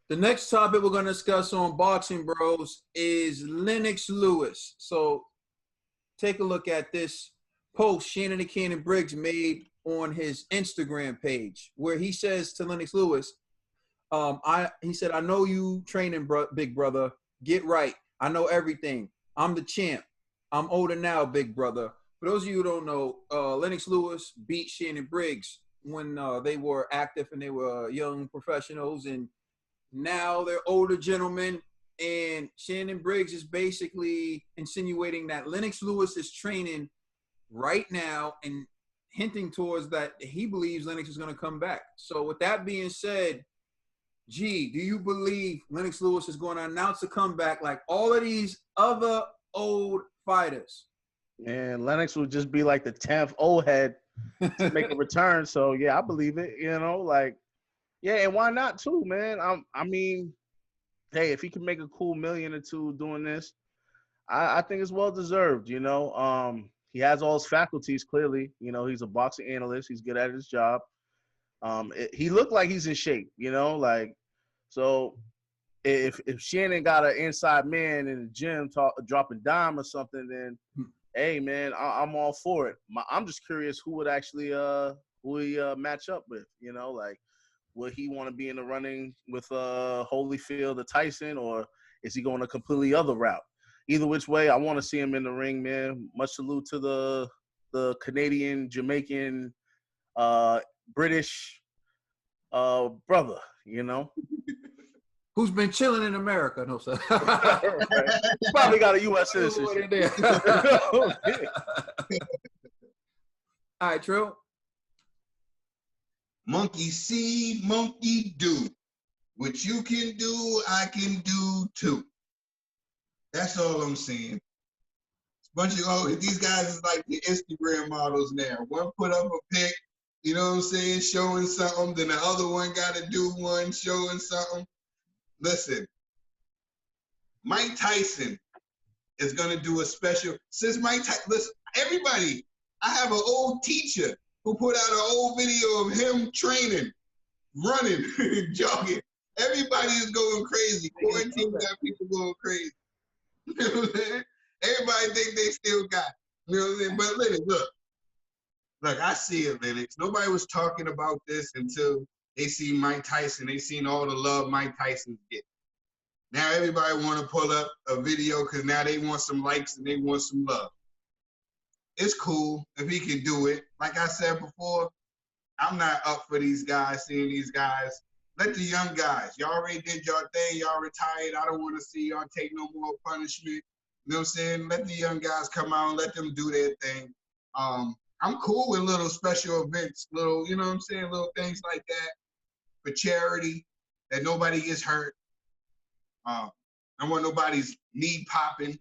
The next topic we're going to discuss on Boxing Bros is Lennox Lewis. So take a look at this post Shannon and Cannon Briggs made on his Instagram page, where he says to Lennox Lewis, he said, I know you training, big brother. Get right. I know everything. I'm the champ. I'm older now, big brother. For those of you who don't know, Lennox Lewis beat Shannon Briggs when they were active and they were young professionals, and now they're older gentlemen. And Shannon Briggs is basically insinuating that Lennox Lewis is training right now and hinting towards that he believes Lennox is going to come back. So with that being said, G, do you believe Lennox Lewis is going to announce a comeback like all of these other old fighters? And Lennox would just be like the 10th old head to make a return. So, yeah, I believe it, yeah, and why not too, man? I mean, hey, if he can make a cool $1 million or $2 million doing this, I think it's well-deserved, He has all his faculties, clearly. He's a boxing analyst. He's good at his job. He looked like he's in shape, so if Shannon got an inside man in the gym dropping dime or something, then hey man, I'm all for it. I'm just curious who would actually match up with, would he want to be in the running with Holyfield or Tyson, or is he going a completely other route? Either which way, I want to see him in the ring, man. Much salute to the Canadian, Jamaican, British brother, Who's been chilling in America? No, sir. Right. Probably got a U.S. citizenship. All right, Trill. Monkey see, monkey do. What you can do, I can do too. That's all I'm saying. Bunch of these guys is like the Instagram models now. One put up a pic, showing something. Then the other one got to do one showing something. Listen, Mike Tyson is going to do a special. Since Mike Tyson, listen, everybody, I have an old teacher who put out an old video of him training, running, jogging. Everybody is going crazy. Quarantine got people going crazy. You know what I'm saying? Everybody think they still got it. You know what I'm saying? But Lennox, look, I see it, Lennox. Nobody was talking about this until they see Mike Tyson. They seen all the love Mike Tyson get. Now everybody want to pull up a video because now they want some likes and they want some love. It's cool if he can do it. Like I said before, I'm not up for these guys, seeing these guys. Let the young guys. Y'all already did your thing. Y'all retired. I don't want to see y'all take no more punishment. You know what I'm saying? Let the young guys come out and let them do their thing. I'm cool with little special events, little things like that for charity, that nobody gets hurt. I don't want nobody's knee popping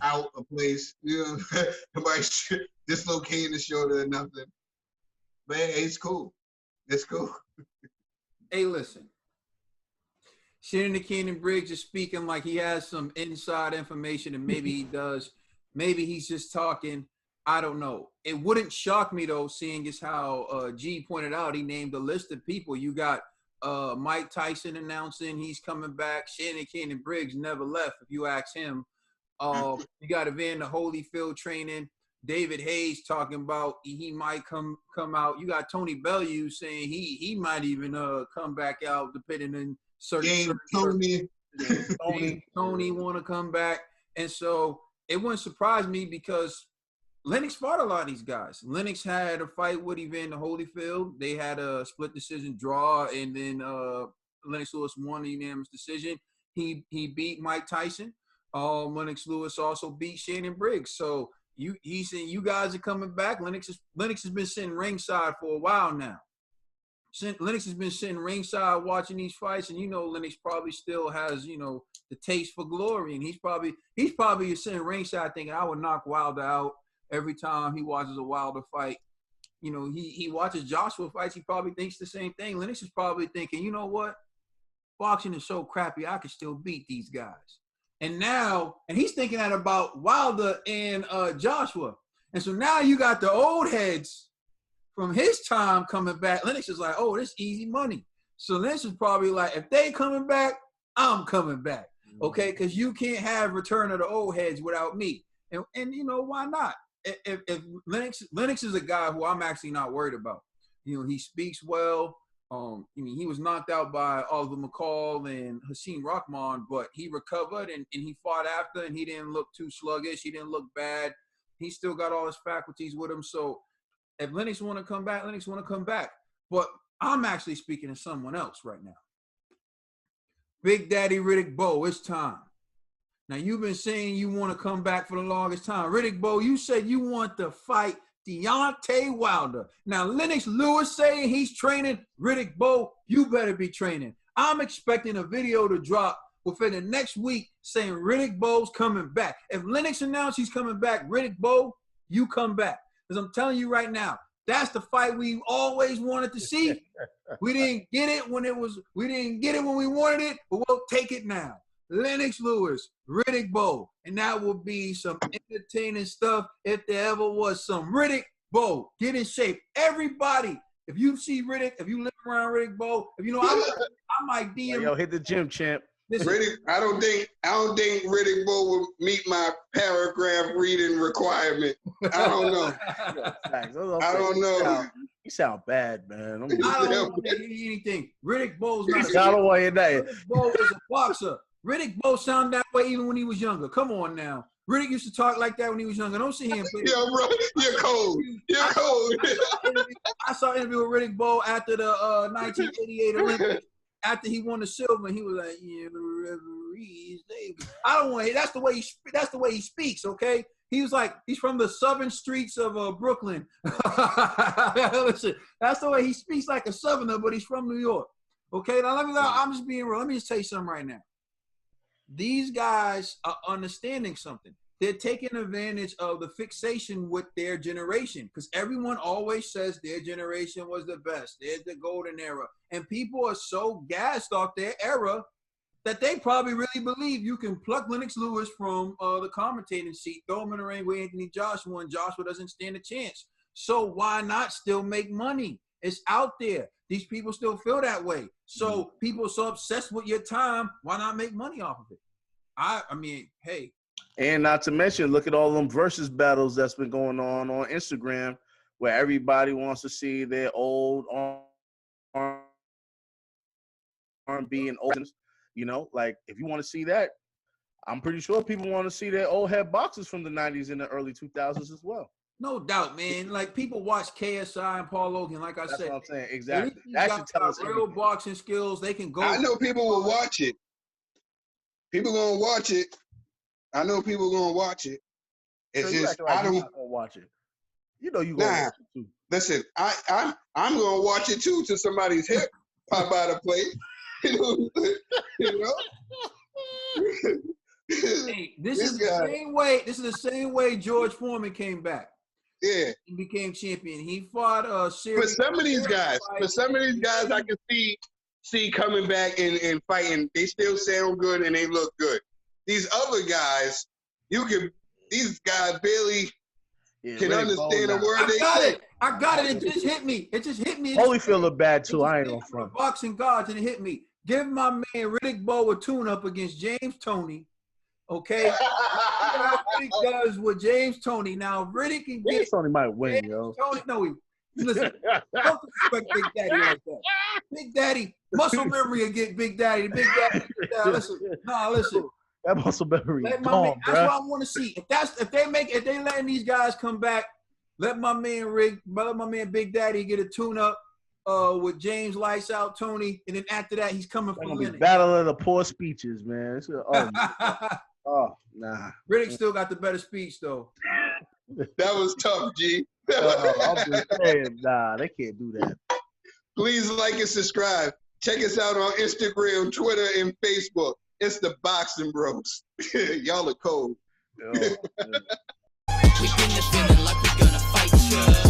out a place, nobody dislocating the shoulder or nothing. But hey, it's cool. It's cool. Hey, listen. Shannon and Cannon Briggs is speaking like he has some inside information, and maybe he does. Maybe he's just talking. I don't know. It wouldn't shock me, though, seeing as how G pointed out, he named a list of people. You got Mike Tyson announcing he's coming back. Shannon and Cannon Briggs never left, if you ask him. You got Evander Holyfield training. David Hayes talking about he might come out. You got Tony Bellew saying he might even come back out, depending on certain Tony want to come back. And so it wouldn't surprise me because Lennox fought a lot of these guys. Lennox had a fight with Evander Holyfield. They had a split decision draw, and then Lennox Lewis won a unanimous decision. He beat Mike Tyson. Lennox Lewis also beat Shannon Briggs. So he's saying you guys are coming back. Lennox has been sitting ringside for a while now. Lennox has been sitting ringside watching these fights, and Lennox probably still has the taste for glory, and he's probably sitting ringside thinking I would knock Wilder out every time he watches a Wilder fight. He watches Joshua fights. He probably thinks the same thing. Lennox is probably thinking, you know what? Boxing is so crappy, I can still beat these guys. And he's thinking that about Wilder and Joshua. And so now you got the old heads from his time coming back. Lennox is like, oh, this is easy money. So Lennox is probably like, if they coming back, I'm coming back. Okay, because you can't have Return of the Old Heads without me. And you know, why not? If Lennox is a guy who I'm actually not worried about. You know, he speaks well. I mean, he was knocked out by Oliver McCall and Hakeem Rahman, but he recovered and he fought after, and he didn't look too sluggish. He didn't look bad. He still got all his faculties with him. So if Lennox want to come back, Lennox want to come back. But I'm actually speaking to someone else right now. Big Daddy Riddick Bowe, it's time. Now, you've been saying you want to come back for the longest time. Riddick Bowe, you said you want to fight Deontay Wilder. Now, Lennox Lewis saying he's training. Riddick Bowe, you better be training. I'm expecting a video to drop within the next week saying Riddick Bowe's coming back. If Lennox announced he's coming back, Riddick Bowe, you come back. Because I'm telling you right now, that's the fight we always wanted to see. We didn't get it when we wanted it, but we'll take it now. Lennox Lewis, Riddick Bowe, and that will be some entertaining stuff if there ever was some. Riddick Bowe, get in shape. Everybody, if you see Riddick, if you live around Riddick Bowe, if you know, I might DM. Yo, hit the gym, champ. Listen, Riddick, I don't think Riddick Bowe will meet my paragraph reading requirement. I don't know. I don't know. You sound bad, man. I don't want to hear anything. Riddick Bowe's not. Riddick Bowe is a boxer. Riddick Bowe sounded that way even when he was younger. Come on now. Riddick used to talk like that when he was younger. Don't see him. Yo, bro, you're cold. You're cold. I saw an interview with Riddick Bowe after the 1988 Olympics. After he won the silver, and he was like, "Yeah, the referees, I don't want to hear." That's the way he speaks. Okay, he was like, he's from the southern streets of Brooklyn. Listen, that's the way he speaks, like a southerner, but he's from New York. Okay, now I'm just being real. Let me just tell you something right now. These guys are understanding something. They're taking advantage of the fixation with their generation, because everyone always says their generation was the best. There's the golden era. And people are so gassed off their era that they probably really believe you can pluck Lennox Lewis from the commentating seat, throw him in the ring with Anthony Joshua, and Joshua doesn't stand a chance. So why not still make money? It's out there. These people still feel that way. So people are so obsessed with your time, why not make money off of it? I mean, hey. And not to mention, look at all them versus battles that's been going on Instagram, where everybody wants to see their old R&B and old, you know, like if you want to see that, I'm pretty sure people want to see their old head boxers from the 90s and the early 2000s as well. No doubt, man. Like people watch KSI and Paul Logan, like I said. That's what I'm saying. Exactly. That should tell us real boxing skills. They can go. I know people will watch it. People gonna watch it. I know people gonna watch it. It's so just I don't gonna watch it. You know you gonna watch it too. Listen, I'm gonna watch it too till somebody's hip pop out of plate. You know. Hey, this is the same way. This is the same way George Foreman came back. Yeah, he became champion. He fought for some of these guys, I can see coming back and fighting. They still sound good and they look good. These other guys, these guys barely can understand a word they say. I got it. It just hit me. Holyfield look bad too. I ain't on front. Boxing gods, and it hit me. Give my man Riddick Bowe a tune-up against James Toney. Okay? Riddick does with James Toney. Now, Riddick can get... James Toney might win, yo. Listen, don't respect Big Daddy like that. Big Daddy, muscle memory will get Big Daddy. Big Daddy. Listen. That muscle memory. That's what I want to see. If they letting these guys come back, let my man Big Daddy get a tune-up with James Lights Out Tony, and then after that he's coming for Lennox. Battle of the poor speeches, man. Nah. Riddick still got the better speech though. That was tough, G. I'm just saying, nah, they can't do that. Please like and subscribe. Check us out on Instagram, Twitter, and Facebook. It's the Boxing Bros. Y'all are cold. We been the feeling like we're gonna fight ya.